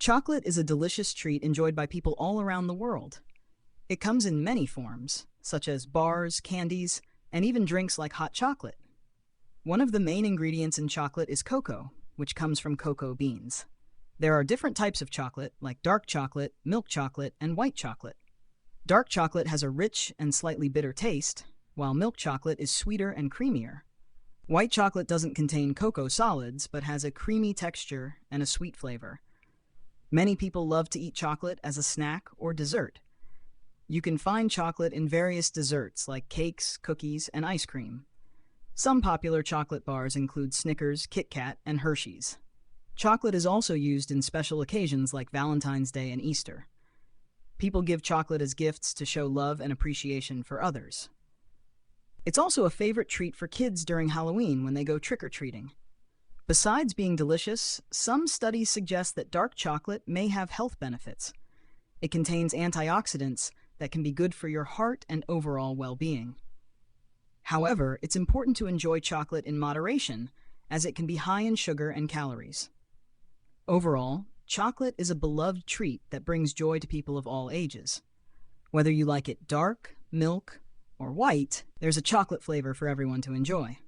Chocolate is a delicious treat enjoyed by people all around the world. It comes in many forms, such as bars, candies, and even drinks like hot chocolate. One of the main ingredients in chocolate is cocoa, which comes from cocoa beans. There are different types of chocolate, like dark chocolate, milk chocolate, and white chocolate. Dark chocolate has a rich and slightly bitter taste, while milk chocolate is sweeter and creamier. White chocolate doesn't contain cocoa solids, but has a creamy texture and a sweet flavor. Many people love to eat chocolate as a snack or dessert. You can find chocolate in various desserts like cakes, cookies, and ice cream. Some popular chocolate bars include Snickers, Kit Kat, and Hershey's. Chocolate is also used in special occasions like Valentine's Day and Easter. People give chocolate as gifts to show love and appreciation for others. It's also a favorite treat for kids during Halloween when they go trick-or-treating. Besides being delicious, some studies suggest that dark chocolate may have health benefits. It contains antioxidants that can be good for your heart and overall well-being. However, it's important to enjoy chocolate in moderation, as it can be high in sugar and calories. Overall, chocolate is a beloved treat that brings joy to people of all ages. Whether you like it dark, milk, or white, there's a chocolate flavor for everyone to enjoy.